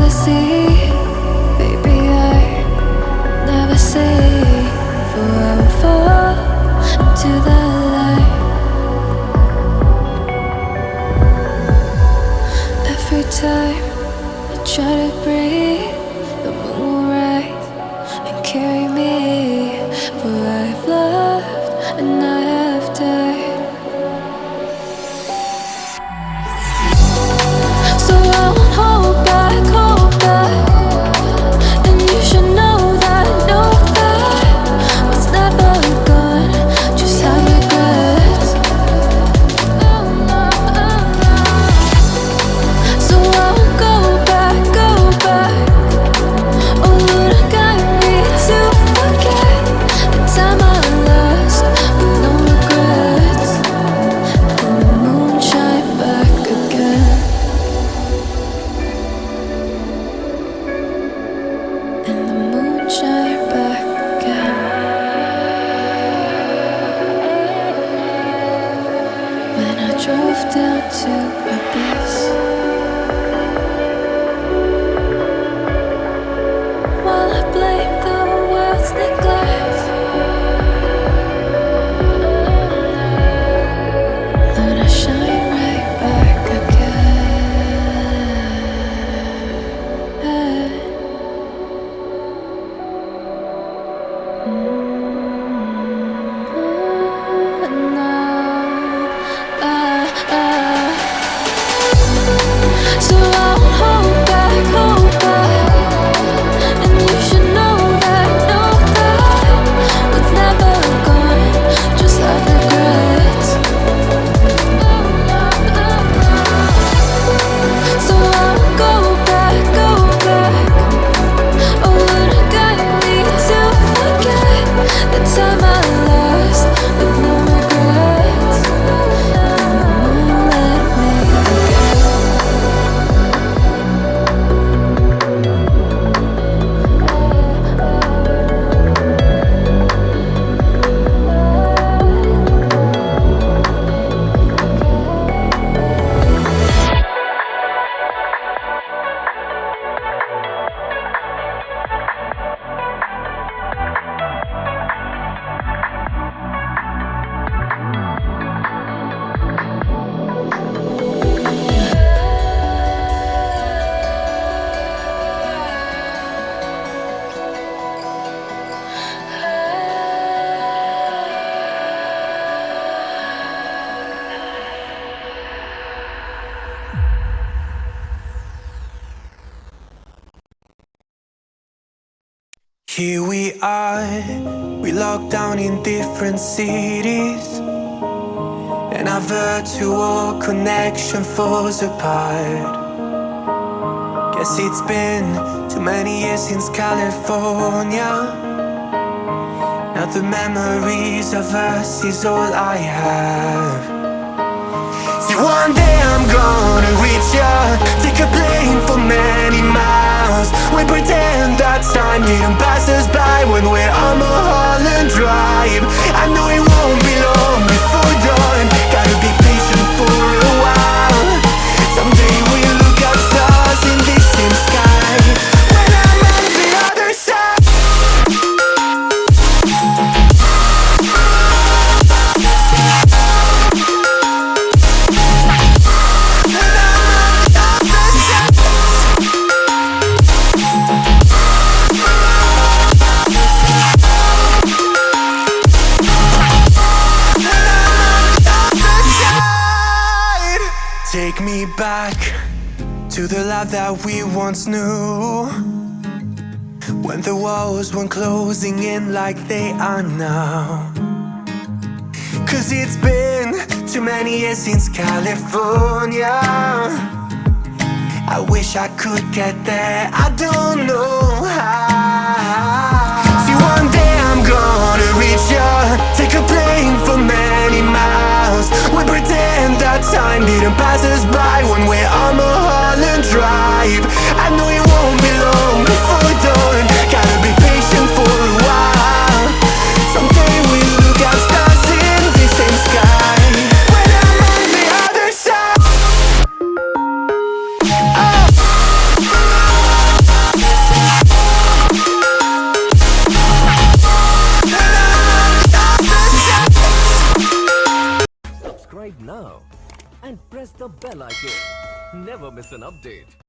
never see, baby, I never see. For I will fall into the light. Every time I try to breathe, the moon will rise and carry me. For I have loved and I have died. So I won't hold back, hold back. And you should know that what's never gone just have regrets. So I won't go back, go back. Oh Lord, guide me to forget the time I lost with no regrets. And the moon shine back again. And the moon shine back again. When I drove down to abyss, while I blame the world's neglect, Lord, I shine right back again. So I won't hold back, hold back. And you should know that what's never gone just have regrets. So I won't go back, go back. Oh Lord, guide me to forget the time I lost with no regrets. And the moon let me again. Here we are, we locked down in different cities, and our virtual connection falls apart. Guess it's been too many years since California. Now the memories of us is all I have. See, one day I'm gonna reach ya, take a plane for many miles. We pretend that time didn't pass us by when we're on Mulholland Drive. I know it won't be long before dawn, gotta be patient for a while. Someday we'll look at stars in the same sky when I'm on the other side. Take me back to the life that we once knew, when the walls weren't closing in like they are now. Cause it's been too many years since California. I wish I could get there, I don't know how. See, one day I'm gonna reach ya, take a plane for many miles. We pretend that time didn't pass us by when we're on Mulholland Drive. I know it won't be long before dawn, gotta be patient for a while. Someday we'll look at stars in the same sky when I'm on the other side. Oh. now and press the bell icon. Never miss an update.